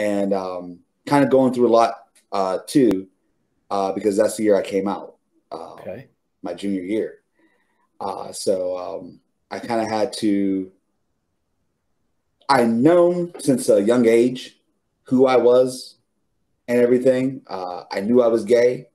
and kind of going through a lot too, because that's the year I came out, Okay. my junior year. So I kind of had to. I known since a young age who I was and everything. I knew I was gay,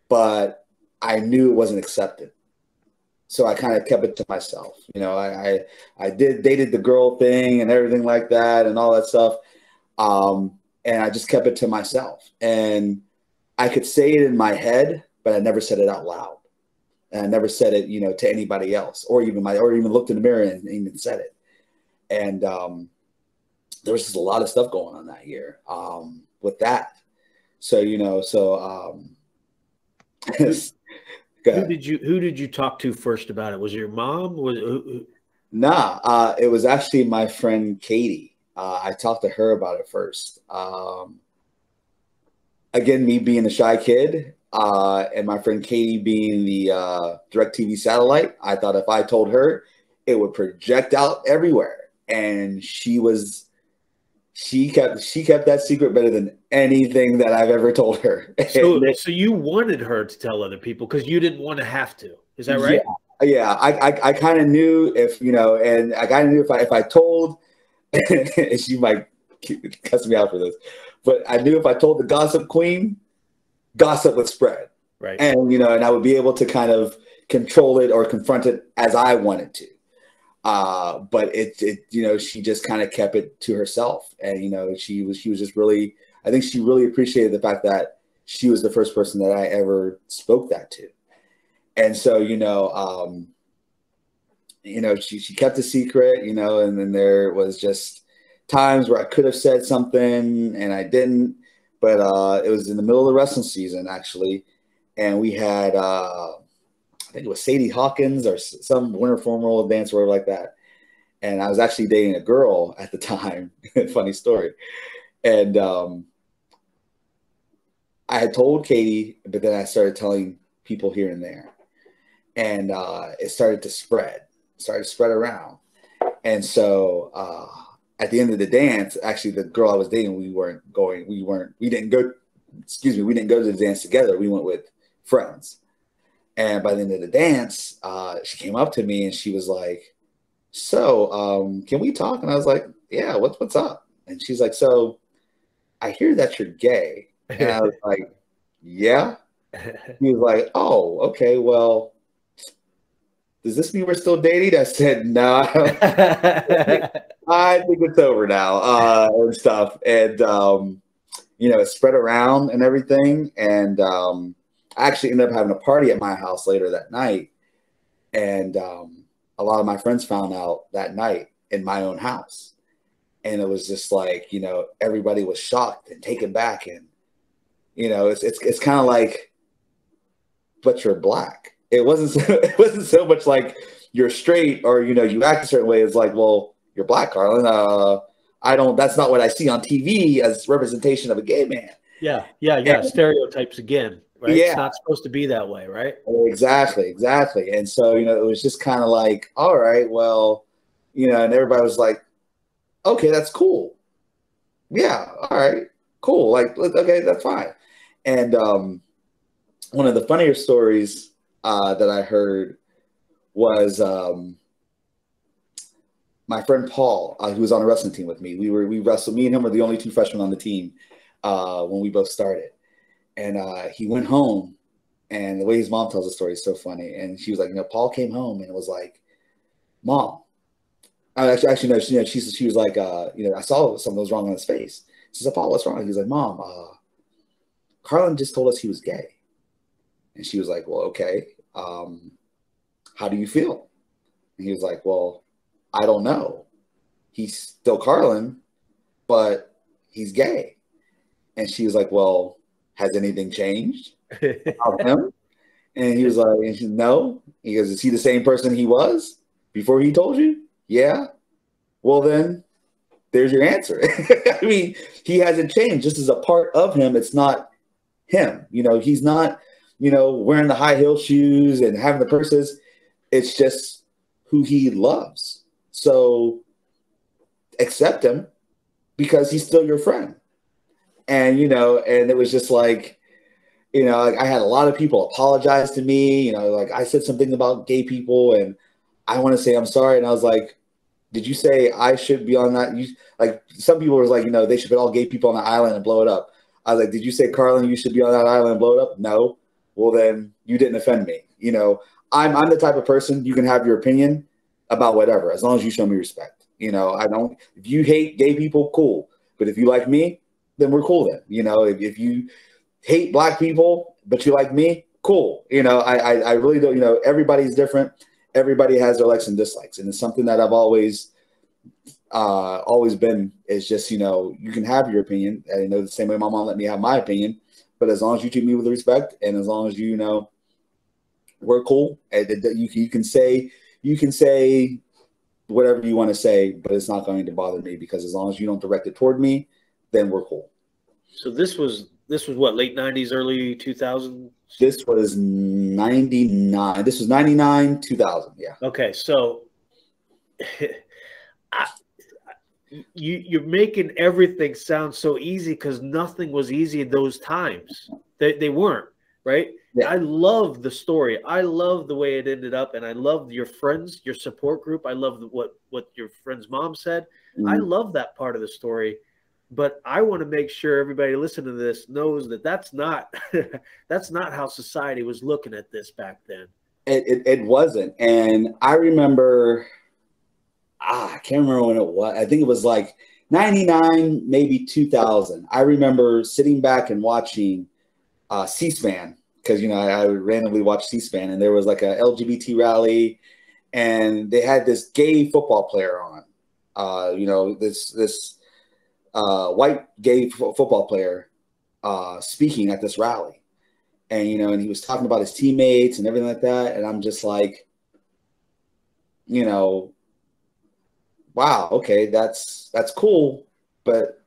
but I knew it wasn't accepted. So I kind of kept it to myself. You know, I dated the girl thing and everything like that and all that stuff. And I just kept it to myself. And I could say it in my head, but I never said it out loud. And I never said it, you know, to anybody else, or even looked in the mirror and even said it. And there was just a lot of stuff going on that year with that. So, you know, Who did you talk to first about it? Was it your mom? Nah, it was actually my friend Katie. I talked to her about it first. Again, me being the shy kid, and my friend Katie being the DirecTV satellite, I thought if I told her, it would project out everywhere. And she kept that secret better than anything that I've ever told her. So you wanted her to tell other people because you didn't want to have to. Is that right? Yeah. I kind of knew if, you know, and I kind of knew if I told, she might cuss me out for this, but I knew if I told the gossip queen, gossip would spread. Right. And, you know, and I would be able to kind of control it or confront it as I wanted to. But it, you know, she just kind of kept it to herself. And, you know, she was just really, I think she really appreciated the fact that she was the first person that I ever spoke that to. And so, you know, she kept the secret, you know, and then there was just times where I could have said something and I didn't, but it was in the middle of the wrestling season actually. And we had, I think it was Sadie Hawkins or some Winter Formal dance or whatever like that. And I was actually dating a girl at the time. Funny story. And I had told Katie, but then I started telling people here and there. And it started to spread around. And so at the end of the dance, actually the girl I was dating, we didn't go to the dance together. We went with friends. And by the end of the dance, she came up to me and she was like, so can we talk? And I was like, yeah, what's up? And she's like, so I hear that you're gay. And I was like, yeah. He was like, oh, okay, well, does this mean we're still dating? I said, no, I think it's over now, and stuff. And, you know, it spread around and everything. And I actually ended up having a party at my house later that night. And a lot of my friends found out that night in my own house. And it was just like, you know, everybody was shocked and taken back. And, you know, it's kind of like, but you're black. It wasn't so much like you're straight or, you know, you act a certain way. It's like, well, you're black, Carlin. That's not what I see on TV as representation of a gay man. Yeah. Stereotypes again, right? Yeah. It's not supposed to be that way, right? Exactly. And so, you know, it was just kind of like, all right, well, you know, and everybody was like, okay, that's cool. Yeah. All right, cool. Like, okay, that's fine. And one of the funnier stories that I heard was my friend Paul, who was on a wrestling team with me. We wrestled. Me and him were the only two freshmen on the team when we both started. And he went home, and the way his mom tells the story is so funny. And she was like, you know, Paul came home and it was like, Mom. Actually, no. She was like, you know, I saw something was wrong on his face. She said, Paul, what's wrong? He was like, Mom, Carlin just told us he was gay. And she was like, well, okay. How do you feel? And he was like, well, I don't know. He's still Carlin, but he's gay. And she was like, well, has anything changed about him? And he was like, and she said, no. He goes, is he the same person he was before he told you? Yeah. Well, then there's your answer. I mean, he hasn't changed. This is a part of him. It's not him. You know, he's not, you know, wearing the high heel shoes and having the purses. It's just who he loves. So accept him, because he's still your friend. And, and it was just like, like I had a lot of people apologize to me, like I said something about gay people and I want to say I'm sorry. And I was like, did you say I should be on that? Like some people were like, they should put all gay people on the island and blow it up. I was like, did you say, Carlin, you should be on that island and blow it up? No. Well, then you didn't offend me. I'm the type of person, you can have your opinion about whatever, as long as you show me respect. I don't, if you hate gay people, cool. But if you like me, then we're cool then. If you hate black people, but you like me, cool. I really don't, everybody's different. Everybody has their likes and dislikes. And it's something that I've always been, is just, you can have your opinion. And, the same way my mom let me have my opinion, but as long as you treat me with respect and as long as we're cool, you can say whatever you want to say, but it's not going to bother me because as long as you don't direct it toward me, then we're cool. So this was what, late 90s, early 2000s? This was 99. This was 99, 2000. Yeah. Okay. So you're making everything sound so easy because nothing was easy in those times. They weren't, right? Yeah. I love the story. I love the way it ended up. And I love your friends, your support group. I love what your friend's mom said. Mm-hmm. I love that part of the story. But I want to make sure everybody listening to this knows that that's not how society was looking at this back then. It wasn't. And I remember, I can't remember when it was. I think it was like 99, maybe 2000. I remember sitting back and watching C-SPAN because, I would randomly watch C-SPAN and there was like a LGBT rally and they had this gay football player on, this white gay football player speaking at this rally. And, and he was talking about his teammates and everything like that. And I'm just like, wow, okay, that's cool. But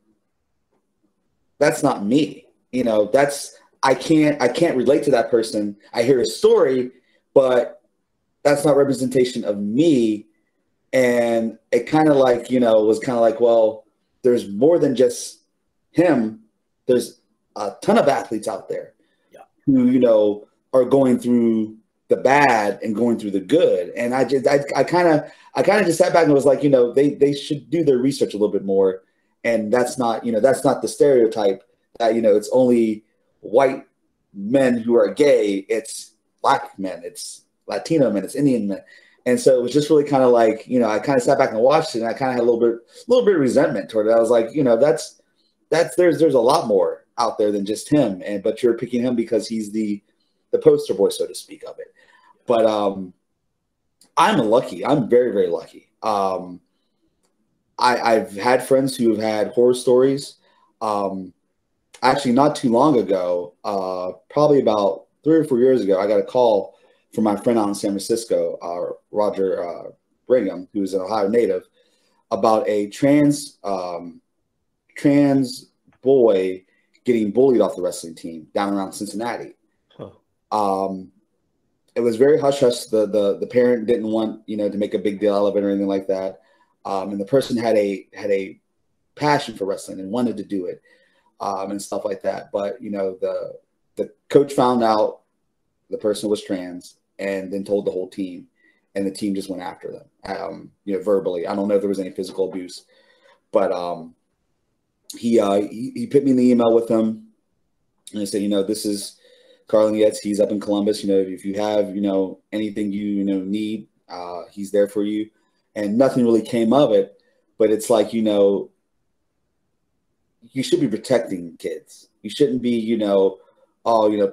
that's not me. I can't relate to that person. I hear his story, but that's not representation of me. And it kind of like, was kind of like, well, there's more than just him. There's a ton of athletes out there who, are going through the bad and going through the good. And I kind of just sat back and was like, they should do their research a little bit more. And that's not the stereotype that, it's only white men who are gay. It's black men, it's Latino men, it's Indian men. And so it was just really kind of like, I kind of sat back and watched it and I kind of had a little bit of resentment toward it. I was like, there's a lot more out there than just him. But you're picking him because he's the poster boy, so to speak, of it. But I'm lucky. I'm very, very lucky. I've had friends who have had horror stories. Actually, not too long ago, probably about 3 or 4 years ago, I got a call from my friend out in San Francisco, Roger Brigham, who's an Ohio native, about a trans boy getting bullied off the wrestling team down around Cincinnati. Huh. It was very hush-hush. The parent didn't want, to make a big deal out of it or anything like that. And the person had a passion for wrestling and wanted to do it, and stuff like that. But, the coach found out the person was trans and then told the whole team, and the team just went after them, verbally. I don't know if there was any physical abuse, but he put me in the email with him and he said, this is Carlin Yetts. He's up in Columbus. If you have, anything you need, he's there for you. And nothing really came of it, but it's like, you should be protecting kids. You shouldn't be,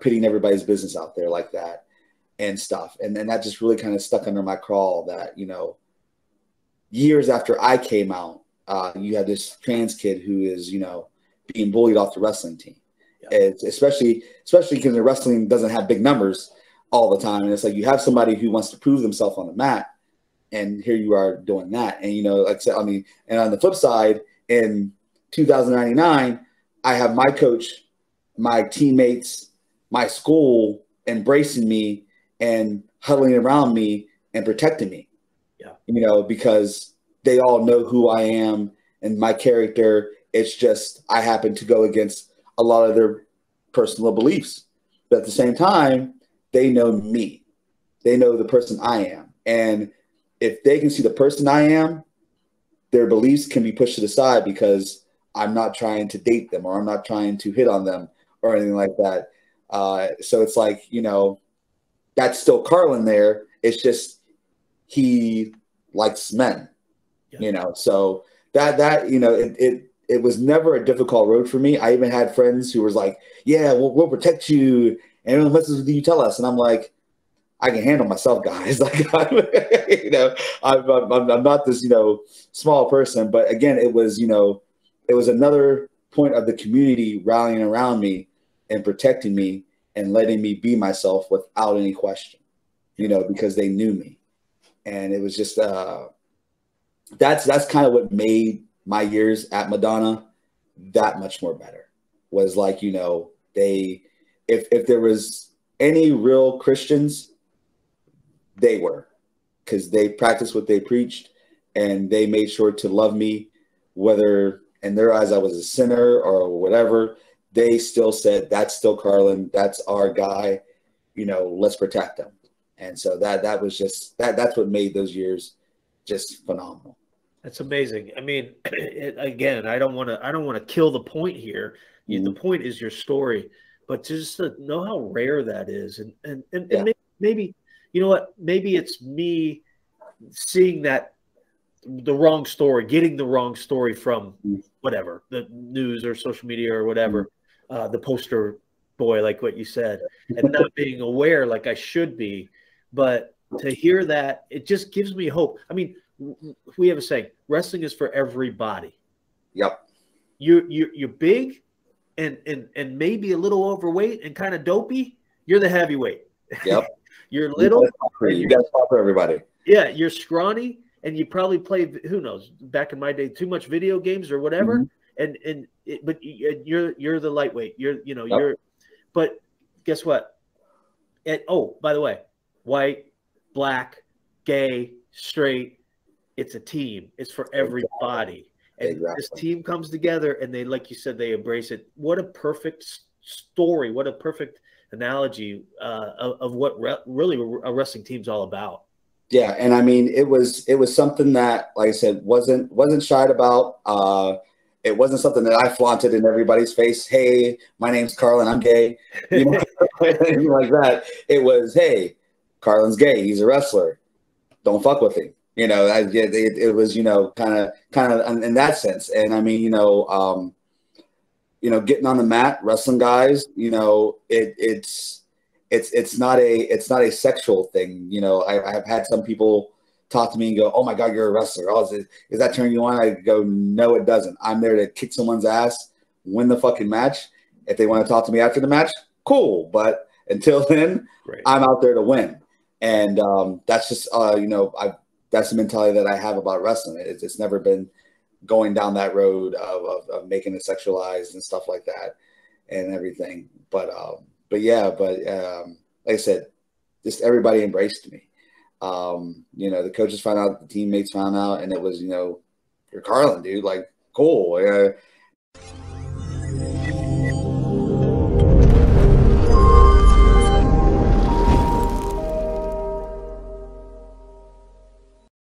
pitting everybody's business out there like that and stuff. And then that just really kind of stuck under my crawl that, years after I came out, you have this trans kid who is, being bullied off the wrestling team. Yeah. Especially because the wrestling doesn't have big numbers all the time. And it's like you have somebody who wants to prove themselves on the mat, and here you are doing that. And, like I said, and on the flip side, in 2099, I have my coach, my teammates, my school embracing me and huddling around me and protecting me. Yeah. Because they all know who I am and my character It's just I happen to go against a lot of their personal beliefs. But at the same time, they know me. They know the person I am. And if they can see the person I am, their beliefs can be pushed to the side because I'm not trying to date them or I'm not trying to hit on them or anything like that. So it's like, you know, that's still Carlin there. It's just he likes men, you know. So that you know, it was never a difficult road for me. I even had friends who was like, "Yeah, we'll protect you, and anyone messes with you, tell us." And I'm like, I can handle myself, guys. Like, you know, I'm not this, you know, small person. But again, it was, you know, it was another point of the community rallying around me and protecting me and letting me be myself without any question, you know, because they knew me. And it was just that's kind of what made my years at Madonna that much more better. Was like, you know, if there was any real Christians, they were, because they practiced what they preached and they made sure to love me, whether in their eyes I was a sinner or whatever. They still said, that's still Carlin, that's our guy, you know, let's protect him. And so that was just that's what made those years just phenomenal. That's amazing. I mean, again, I don't want to kill the point here. The point is your story, but just to know how rare that is, and maybe you know what? Maybe it's me seeing that the wrong story, getting the wrong story from whatever, the news or social media or whatever, the poster boy, like what you said, and not being aware like I should be. But to hear that, it just gives me hope. I mean, we have a saying, wrestling is for everybody. Yep. You're big and maybe a little overweight and kind of dopey. You're the heavyweight. Yep. You're little. You got to talk for everybody. Yeah, you're scrawny, and you probably played, who knows, back in my day, too much video games or whatever. But you're the lightweight. But guess what? By the way, white, black, gay, straight, it's a team. It's for everybody. And this team comes together, and they, like you said, they embrace it. What a perfect story. What a perfect analogy of what really a wrestling team's all about. Yeah, and I mean, it was something that, like I said, wasn't shied about. It wasn't something that I flaunted in everybody's face. Hey, my name's Carlin, I'm gay, you know, anything like that. It was, hey, Carlin's gay, he's a wrestler, don't fuck with him. You know, it was, you know, kind of in that sense. And I mean, you know, getting on the mat, wrestling guys, you know, it's not a sexual thing. You know, I've had some people talk to me and go, "Oh my God, you're a wrestler. Oh, is that turning you on?" I go, "No, it doesn't. I'm there to kick someone's ass, win the fucking match. If they want to talk to me after the match, cool. But until then, I'm out there to win." And that's just, you know, that's the mentality that I have about wrestling. It's never been going down that road of making it sexualized and stuff like that and everything. But like I said, just everybody embraced me. You know, the coaches found out, the teammates found out, and it was, you know, you're Carlin, dude, like, cool.